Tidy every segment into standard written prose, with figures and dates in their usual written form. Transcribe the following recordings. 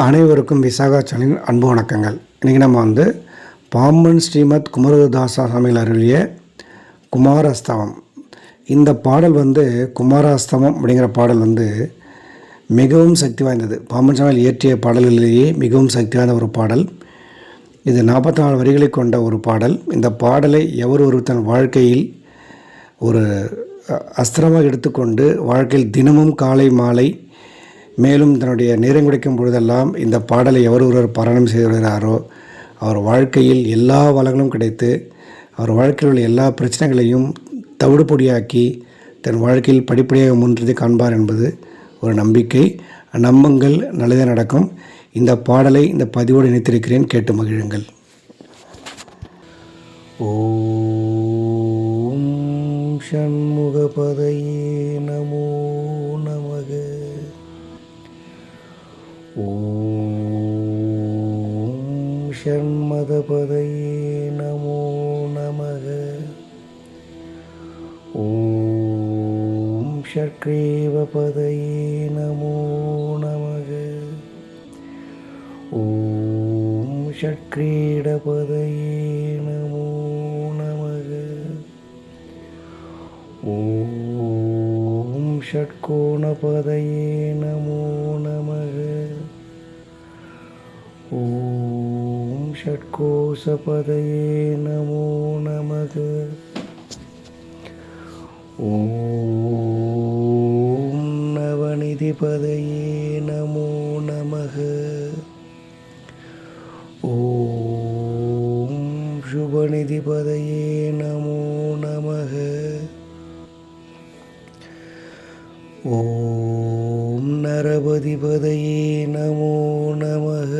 அனைவருக்கும் விசாகா சேனலின் அன்பு வணக்கங்கள். இன்றைக்கி நம்ம பாம்பன் ஸ்ரீமத் குமரதாசா சாமிகள் அருளிய குமாரஸ்தவம். இந்த பாடல் குமாராஸ்தவம் அப்படிங்கிற பாடல் மிகவும் சக்தி வாய்ந்தது. பாம்பன் சாமிகள் இயற்றிய பாடல்களிலேயே மிகவும் சக்தி வாய்ந்த ஒரு பாடல் இது. 44 வரிகளை கொண்ட ஒரு பாடல். இந்த பாடலை எவர் ஒரு தன் வாழ்க்கையில் ஒரு அஸ்திரமாக எடுத்துக்கொண்டு வாழ்க்கையில் தினமும் காலை மாலை மேலும் தன்னுடைய நேரம் கிடைக்கும் பொழுதெல்லாம் இந்த பாடலை எவர் ஒருவர் பாராயணம் செய்து வருகிறாரோ அவர் வாழ்க்கையில் எல்லா வளங்களும் கிடைத்து அவர் வாழ்க்கையில் உள்ள எல்லா பிரச்சனைகளையும் தவிடுபொடியாக்கி தன் வாழ்க்கையில் படிப்படியாக முன்னேறி காண்பார் என்பது ஒரு நம்பிக்கை. நம்புங்கள், நல்லதே நடக்கும். இந்த பாடலை இந்த பதிவோடு இணைத்திருக்கிறேன், கேட்டு மகிழுங்கள். ஓம் ஷண்முகபதையே நமோ நமக. ஓம் ஷண்மதபதையே நமோ நமக. ஓம் ஷட்க்ரீவபதையே நமோ நமக. ஓம் ஷட்க்ரீடபதையே நமோ நமக. ஓம் ஷட்கோணபதையே நமோ நமக. ஓம் ஷட்கோசபதையே நமோ நமக. ஓம் நவநிதிபதையே நமோ நமக. ஓம் சுபநிதிபதையே நமோ நமக. ஓம் நரபதிபதையே நமோ நமக.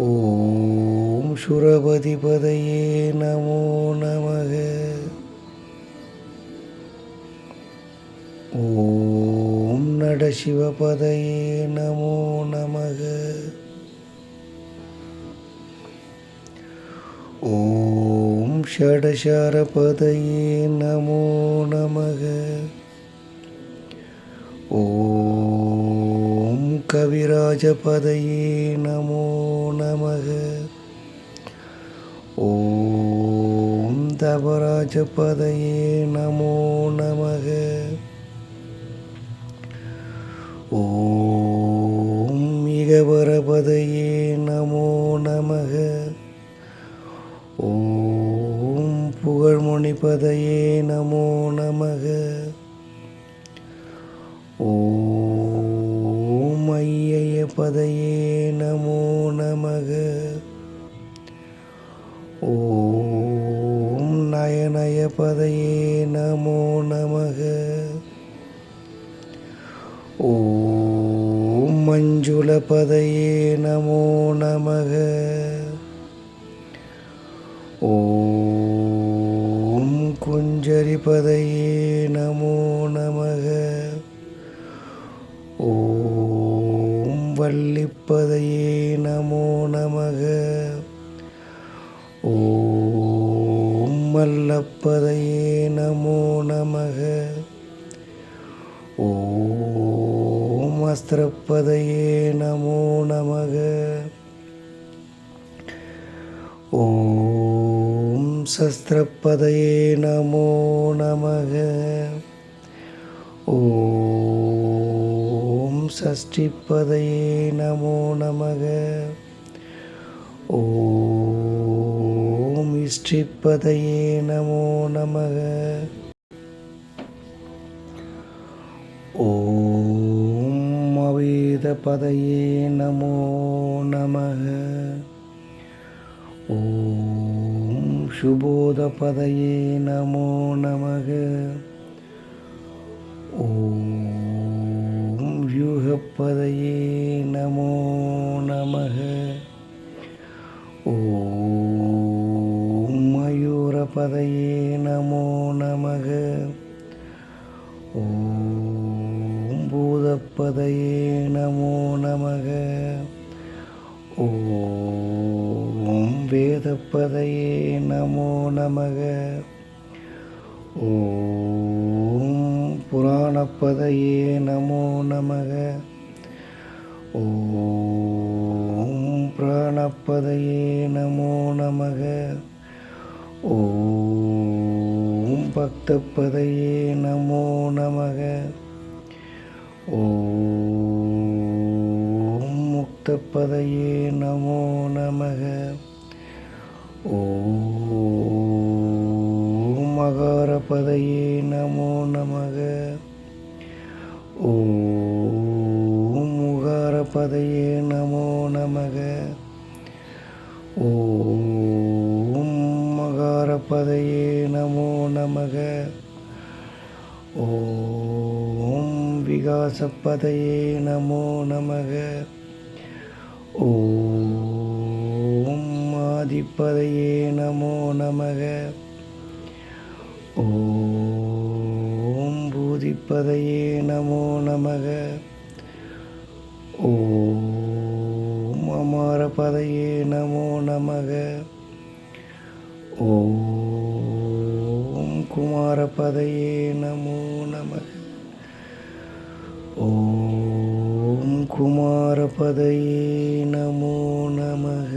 ஓம் சுரபதிபதையே நமோ நமக. ஓம் நடசிவபதையே நமோ நமக. ஓம் ஷடசாரபதையே நமோ நமக. ஓம் கவிராஜபதையே நமோ நமக. ஓம் தவராஜபதையே நமோ நமக. ஓம் இகவரபதையே நமோ நமக. ஓம் புகழ்மொழிபதையே நமோ நமக. ஓம் ஐயப்பதையே நமோ நமக. ஓம் நயனயபதையே நமோ நமக. ஓம் மஞ்சுளபதையே நமோ நமக. ஓம் குஞ்சரிபதையே நமோ நமக. ஓம் வள்ளிப்பதையே நமோ நமக. ஓம் மல்லப்பதையே நமோ நமக. ஓம் அஸ்திரப்பதையே நமோ நமக. ஓம் சஸ்திரப்பதையே நமோ நமக. ஓம் சஷ்டிப்பதையே நமோ நமக. ஓம் இஷ்டிப்பதையே நமோ நமக. ஓம் அவேதபதையே நமோ நமக. ஓம் சுபோதபதையே நமோ நமக. ஓம் யூகப்பதையே நமோ நமக. ஓம் மயூரபதையே நமோ நமக. ஓம் பூதப்பதையே நமோ நமக. ஓம் வேதப்பதையே நமோ நமக. ஓம் புராணப்பதையே நமோ நமக. ஓம் பிராணபதயே நமோ நமக. ஓம் பக்தபதயே நமோ நமக. ஓம் முக்தபதயே நமோ நமக. ஓம் மகாரபதயே நமோ நமக. ஓம் முகாரபதயே நமோ நமக. ஓம் மகாரபதயே நமோ நமக. ஓம் விகாசபதயே நமோ நமக. ஓம் ஆதிபதயே நமோ நமக. ஓம் பூதிபதயே நமோ நமக. ஓம் அமரபதயே நமோ நமக. ஓம் குமாரபதயே நமோ நமக. ஓம் குமாரபதயே நமோ நமக.